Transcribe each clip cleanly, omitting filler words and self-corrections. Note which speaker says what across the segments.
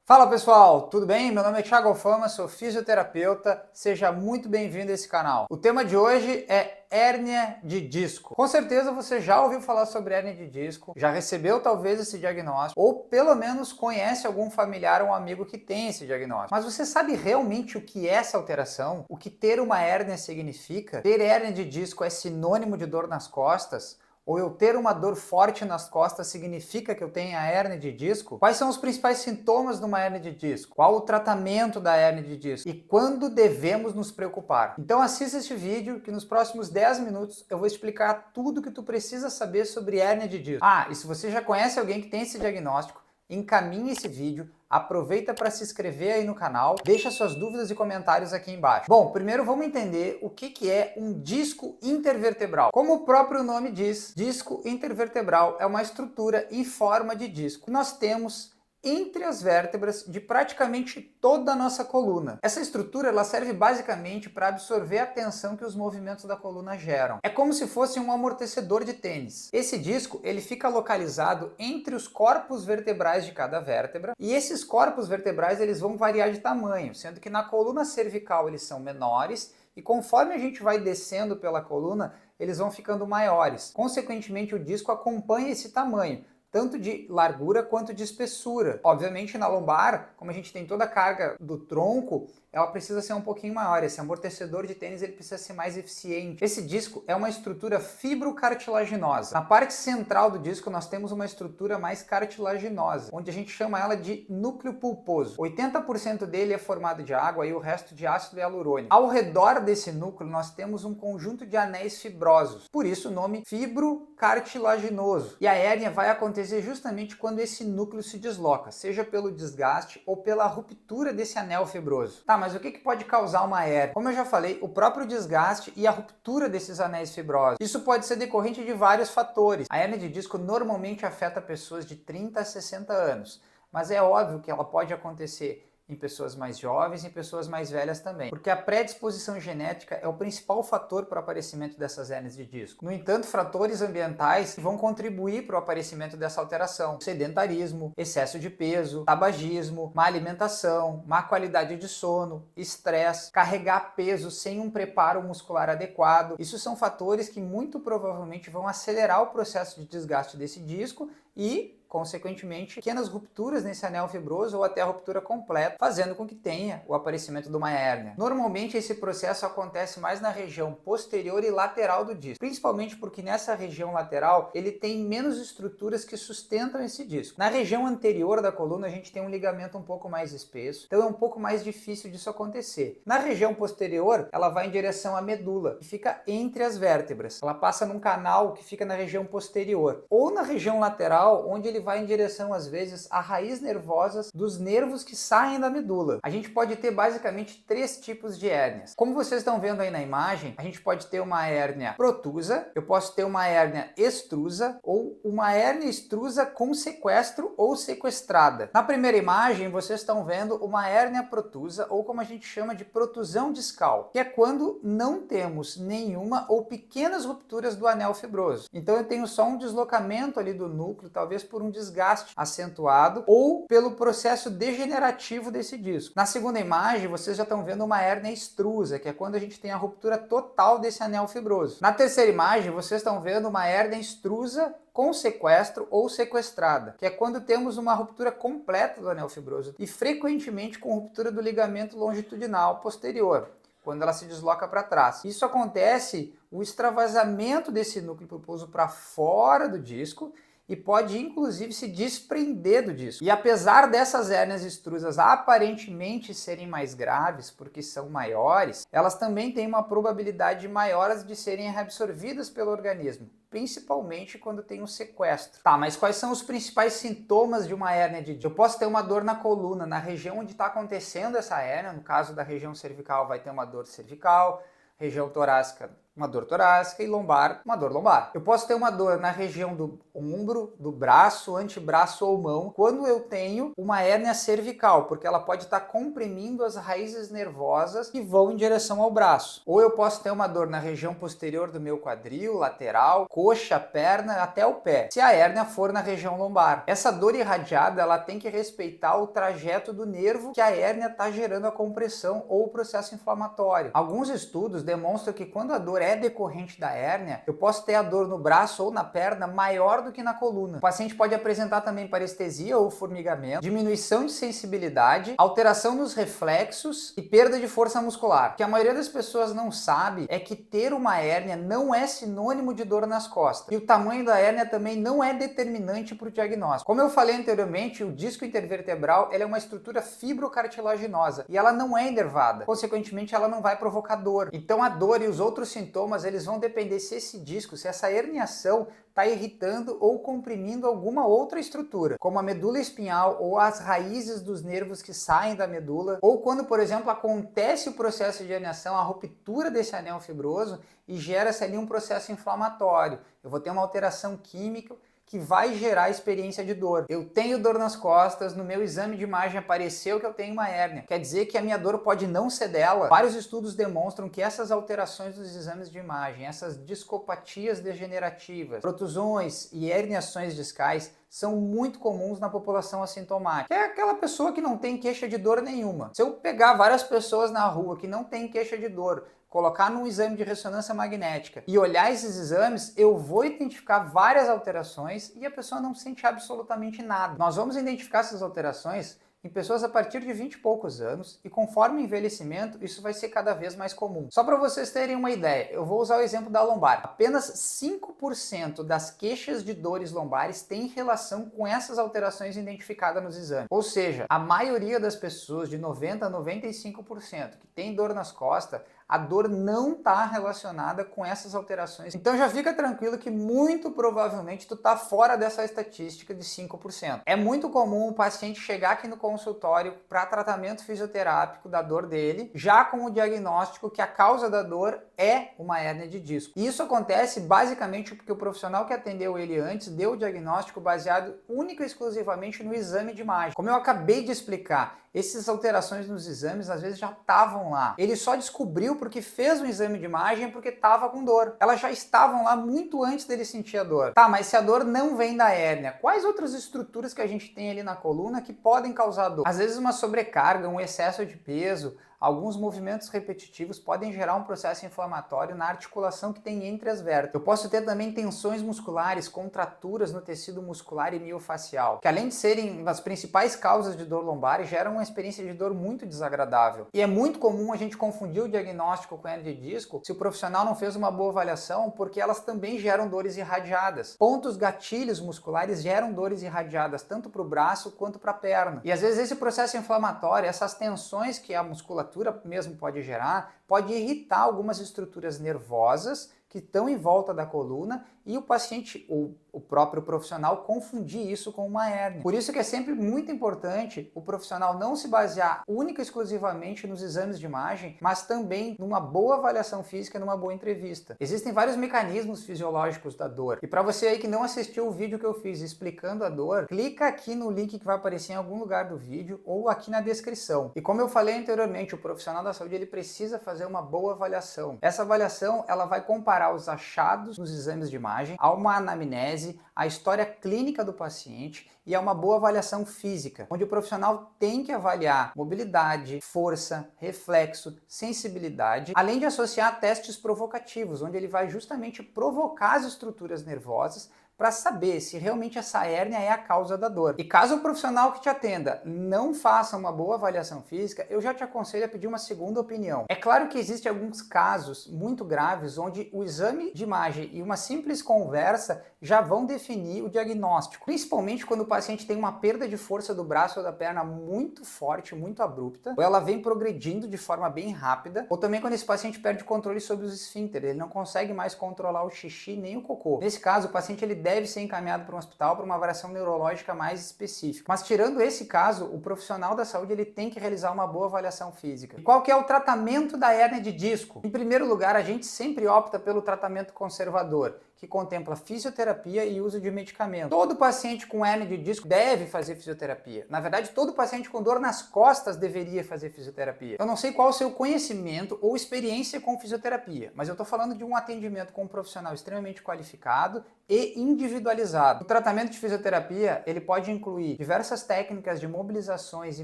Speaker 1: Fala pessoal, tudo bem? Meu nome é Thiago Alfama, sou fisioterapeuta, seja muito bem-vindo a esse canal. O tema de hoje é hérnia de disco. Com certeza você já ouviu falar sobre hérnia de disco, já recebeu talvez esse diagnóstico, ou pelo menos conhece algum familiar ou um amigo que tem esse diagnóstico. Mas você sabe realmente o que é essa alteração? O que ter uma hérnia significa? Ter hérnia de disco é sinônimo de dor nas costas? Ou eu ter uma dor forte nas costas significa que eu tenho a hérnia de disco? Quais são os principais sintomas de uma hérnia de disco? Qual o tratamento da hérnia de disco? E quando devemos nos preocupar? Então assista este vídeo que nos próximos 10 minutos eu vou explicar tudo que tu precisa saber sobre hérnia de disco. E se você já conhece alguém que tem esse diagnóstico, encaminhe esse vídeo, aproveita para se inscrever aí no canal, deixa suas dúvidas e comentários aqui embaixo. Bom, primeiro vamos entender o que é um disco intervertebral. Como o próprio nome diz, disco intervertebral é uma estrutura em forma de disco. Nós temos entre as vértebras de praticamente toda a nossa coluna. Essa estrutura ela serve basicamente para absorver a tensão que os movimentos da coluna geram. É como se fosse um amortecedor de tênis. Esse disco ele fica localizado entre os corpos vertebrais de cada vértebra e esses corpos vertebrais eles vão variar de tamanho, sendo que na coluna cervical eles são menores e conforme a gente vai descendo pela coluna, eles vão ficando maiores. Consequentemente, o disco acompanha esse tamanho, tanto de largura quanto de espessura. Obviamente na lombar, como a gente tem toda a carga do tronco, ela precisa ser um pouquinho maior. Esse amortecedor de tênis ele precisa ser mais eficiente. Esse disco é uma estrutura fibrocartilaginosa. Na parte central do disco nós temos uma estrutura mais cartilaginosa, onde a gente chama ela de núcleo pulposo. 80% dele é formado de água e o resto de ácido hialurônico. Ao redor desse núcleo nós temos um conjunto de anéis fibrosos, por isso o nome fibrocartilaginoso. E a hérnia vai acontecer justamente quando esse núcleo se desloca, seja pelo desgaste ou pela ruptura desse anel fibroso. Mas o que pode causar uma hérnia? Como eu já falei, o próprio desgaste e a ruptura desses anéis fibrosos. Isso pode ser decorrente de vários fatores. A hérnia de disco normalmente afeta pessoas de 30 a 60 anos, mas é óbvio que ela pode acontecer em pessoas mais jovens e pessoas mais velhas também, porque a predisposição genética é o principal fator para o aparecimento dessas hérnias de disco. No entanto, fatores ambientais vão contribuir para o aparecimento dessa alteração: sedentarismo, excesso de peso, tabagismo, má alimentação, má qualidade de sono, estresse, carregar peso sem um preparo muscular adequado. Isso são fatores que muito provavelmente vão acelerar o processo de desgaste desse disco e, consequentemente, pequenas rupturas nesse anel fibroso ou até a ruptura completa, fazendo com que tenha o aparecimento de uma hérnia. Normalmente esse processo acontece mais na região posterior e lateral do disco, principalmente porque nessa região lateral ele tem menos estruturas que sustentam esse disco. Na região anterior da coluna a gente tem um ligamento um pouco mais espesso, então é um pouco mais difícil disso acontecer. Na região posterior ela vai em direção à medula, que fica entre as vértebras. Ela passa num canal que fica na região posterior, ou na região lateral, onde ele vai em direção, às vezes, à raiz nervosa dos nervos que saem da medula. A gente pode ter basicamente 3 tipos de hérnias. Como vocês estão vendo aí na imagem, a gente pode ter uma hérnia protusa, eu posso ter uma hérnia extrusa ou uma hérnia extrusa com sequestro ou sequestrada. Na primeira imagem, vocês estão vendo uma hérnia protusa, ou como a gente chama de protusão discal, que é quando não temos nenhuma ou pequenas rupturas do anel fibroso. Então eu tenho só um deslocamento ali do núcleo, talvez por um desgaste acentuado ou pelo processo degenerativo desse disco. Na segunda imagem, vocês já estão vendo uma hérnia extrusa, que é quando a gente tem a ruptura total desse anel fibroso. Na terceira imagem, vocês estão vendo uma hérnia extrusa com sequestro ou sequestrada, que é quando temos uma ruptura completa do anel fibroso e frequentemente com ruptura do ligamento longitudinal posterior, quando ela se desloca para trás. Isso acontece o extravasamento desse núcleo pulposo para fora do disco e pode inclusive se desprender do disco. E apesar dessas hérnias extrusas aparentemente serem mais graves porque são maiores, elas também têm uma probabilidade maior de serem reabsorvidas pelo organismo, principalmente quando tem um sequestro. Mas quais são os principais sintomas de uma hérnia de disco? Eu posso ter uma dor na coluna, na região onde está acontecendo essa hérnia, no caso da região cervical vai ter uma dor cervical, região torácica uma dor torácica, e lombar, uma dor lombar. Eu posso ter uma dor na região do ombro, do braço, antebraço ou mão, quando eu tenho uma hérnia cervical, porque ela pode estar comprimindo as raízes nervosas que vão em direção ao braço. Ou eu posso ter uma dor na região posterior do meu quadril, lateral, coxa, perna, até o pé, se a hérnia for na região lombar. Essa dor irradiada, ela tem que respeitar o trajeto do nervo que a hérnia está gerando a compressão ou o processo inflamatório. Alguns estudos demonstram que quando a dor é decorrente da hérnia, eu posso ter a dor no braço ou na perna maior do que na coluna. O paciente pode apresentar também parestesia ou formigamento, diminuição de sensibilidade, alteração nos reflexos e perda de força muscular. O que a maioria das pessoas não sabe é que ter uma hérnia não é sinônimo de dor nas costas. E o tamanho da hérnia também não é determinante para o diagnóstico. Como eu falei anteriormente, o disco intervertebral é uma estrutura fibrocartilaginosa e ela não é inervada. Consequentemente, ela não vai provocar dor. Então a dor e os outros sintomas, eles vão depender se esse disco, se essa herniação está irritando ou comprimindo alguma outra estrutura, como a medula espinhal ou as raízes dos nervos que saem da medula, ou quando, por exemplo, acontece o processo de herniação, a ruptura desse anel fibroso e gera-se ali um processo inflamatório. Eu vou ter uma alteração química que vai gerar a experiência de dor. Eu tenho dor nas costas, no meu exame de imagem apareceu que eu tenho uma hérnia. Quer dizer que a minha dor pode não ser dela? Vários estudos demonstram que essas alterações dos exames de imagem, essas discopatias degenerativas, protusões e herniações discais são muito comuns na população assintomática. É aquela pessoa que não tem queixa de dor nenhuma. Se eu pegar várias pessoas na rua que não têm queixa de dor, colocar num exame de ressonância magnética e olhar esses exames, eu vou identificar várias alterações e a pessoa não sente absolutamente nada. Nós vamos identificar essas alterações em pessoas a partir de 20 e poucos anos e conforme o envelhecimento isso vai ser cada vez mais comum. Só para vocês terem uma ideia, eu vou usar o exemplo da lombar. Apenas 5% das queixas de dores lombares têm relação com essas alterações identificadas nos exames. Ou seja, a maioria das pessoas, de 90% a 95%, que tem dor nas costas, a dor não está relacionada com essas alterações. Então já fica tranquilo que muito provavelmente tu está fora dessa estatística de 5%. É muito comum o paciente chegar aqui no consultório para tratamento fisioterápico da dor dele, já com o diagnóstico que a causa da dor é uma hérnia de disco. E isso acontece basicamente porque o profissional que atendeu ele antes deu o diagnóstico baseado única e exclusivamente no exame de imagem. Como eu acabei de explicar, essas alterações nos exames às vezes já estavam lá. Ele só descobriu porque fez um exame de imagem porque estava com dor. Elas já estavam lá muito antes dele sentir a dor. Tá, mas se a dor não vem da hérnia, quais outras estruturas que a gente tem ali na coluna que podem causar dor? Às vezes uma sobrecarga, um excesso de peso, alguns movimentos repetitivos podem gerar um processo inflamatório na articulação que tem entre as vértebras. Eu posso ter também tensões musculares, contraturas no tecido muscular e miofacial, que além de serem as principais causas de dor lombar, geram uma experiência de dor muito desagradável. E é muito comum a gente confundir o diagnóstico com hérnia de disco se o profissional não fez uma boa avaliação, porque elas também geram dores irradiadas. Pontos gatilhos musculares geram dores irradiadas tanto para o braço quanto para a perna. E às vezes esse processo inflamatório, essas tensões que a musculatura mesmo pode gerar, pode irritar algumas estruturas nervosas que estão em volta da coluna e o paciente, ou o próprio profissional, confundir isso com uma hérnia. Por isso que é sempre muito importante o profissional não se basear única e exclusivamente nos exames de imagem, mas também numa boa avaliação física, numa boa entrevista. Existem vários mecanismos fisiológicos da dor. E para você aí que não assistiu o vídeo que eu fiz explicando a dor, clica aqui no link que vai aparecer em algum lugar do vídeo ou aqui na descrição. E como eu falei anteriormente, o profissional da saúde ele precisa fazer uma boa avaliação. Essa avaliação ela vai comparar os achados nos exames de imagem, a uma anamnese, a história clínica do paciente e a uma boa avaliação física, onde o profissional tem que avaliar mobilidade, força, reflexo, sensibilidade, além de associar testes provocativos, onde ele vai justamente provocar as estruturas nervosas para saber se realmente essa hérnia é a causa da dor. E caso o profissional que te atenda não faça uma boa avaliação física, eu já te aconselho a pedir uma segunda opinião. É claro que existem alguns casos muito graves onde o exame de imagem e uma simples conversa já vão definir o diagnóstico, principalmente quando o paciente tem uma perda de força do braço ou da perna muito forte, muito abrupta, ou ela vem progredindo de forma bem rápida, ou também quando esse paciente perde o controle sobre os esfíncteres, ele não consegue mais controlar o xixi nem o cocô. Nesse caso, o paciente ele deve ser encaminhado para um hospital para uma avaliação neurológica mais específica. Mas tirando esse caso, o profissional da saúde ele tem que realizar uma boa avaliação física. E qual que é o tratamento da hérnia de disco? Em primeiro lugar, a gente sempre opta pelo tratamento conservador, que contempla fisioterapia e uso de medicamento. Todo paciente com hérnia de disco deve fazer fisioterapia. Na verdade, todo paciente com dor nas costas deveria fazer fisioterapia. Eu não sei qual o seu conhecimento ou experiência com fisioterapia, mas eu estou falando de um atendimento com um profissional extremamente qualificado e individualizado. O tratamento de fisioterapia, ele pode incluir diversas técnicas de mobilizações e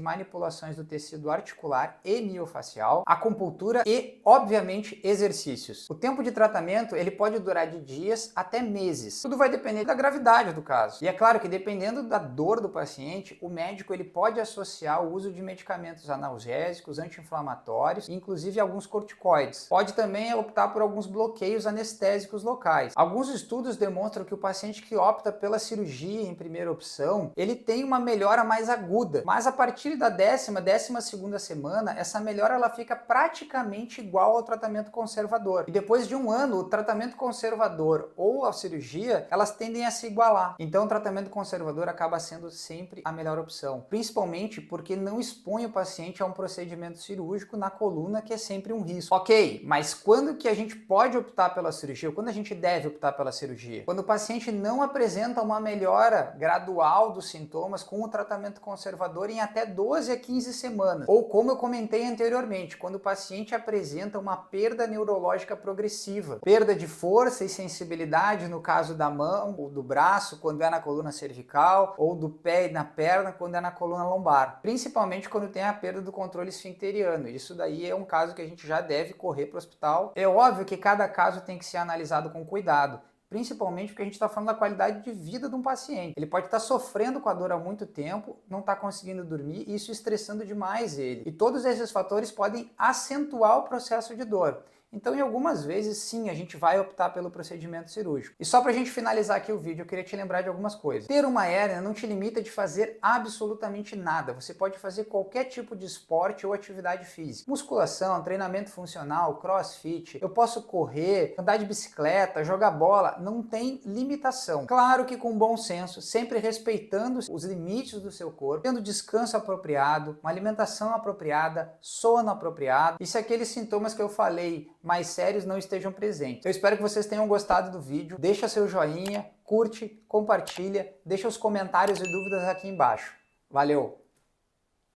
Speaker 1: manipulações do tecido articular e miofacial, acupuntura e, obviamente, exercícios. O tempo de tratamento, ele pode durar de dias até meses. Tudo vai depender da gravidade do caso. E é claro que dependendo da dor do paciente, o médico ele pode associar o uso de medicamentos analgésicos, anti-inflamatórios, inclusive alguns corticoides. Pode também optar por alguns bloqueios anestésicos locais. Alguns estudos demonstram que o paciente que opta pela cirurgia em primeira opção, ele tem uma melhora mais aguda, mas a partir da 12ª semana, essa melhora ela fica praticamente igual ao tratamento conservador. E depois de um ano, o tratamento conservador ou a cirurgia, elas tendem a se igualar. Então o tratamento conservador acaba sendo sempre a melhor opção, principalmente porque não expõe o paciente a um procedimento cirúrgico na coluna, que é sempre um risco. Ok, mas quando que a gente pode optar pela cirurgia? Ou quando a gente deve optar pela cirurgia? Quando o paciente não apresenta uma melhora gradual dos sintomas com o tratamento conservador em até 12 a 15 semanas. Ou como eu comentei anteriormente, quando o paciente apresenta uma perda neurológica progressiva, perda de força e sensibilidade no caso da mão ou do braço quando é na coluna cervical, ou do pé e na perna quando é na coluna lombar. Principalmente quando tem a perda do controle esfincteriano. Isso daí é um caso que a gente já deve correr para o hospital. É óbvio que cada caso tem que ser analisado com cuidado, principalmente porque a gente está falando da qualidade de vida de um paciente. Ele pode estar sofrendo com a dor há muito tempo, não está conseguindo dormir, e isso estressando demais ele. E todos esses fatores podem acentuar o processo de dor. Então, em algumas vezes, sim, a gente vai optar pelo procedimento cirúrgico. E só pra gente finalizar aqui o vídeo, eu queria te lembrar de algumas coisas. Ter uma hérnia não te limita de fazer absolutamente nada. Você pode fazer qualquer tipo de esporte ou atividade física. Musculação, treinamento funcional, crossfit. Eu posso correr, andar de bicicleta, jogar bola. Não tem limitação. Claro que com bom senso, sempre respeitando os limites do seu corpo, tendo descanso apropriado, uma alimentação apropriada, sono apropriado. E se aqueles sintomas que eu falei mais sérios não estejam presentes. Eu espero que vocês tenham gostado do vídeo. Deixa seu joinha, curte, compartilha, deixa os comentários e dúvidas aqui embaixo. Valeu!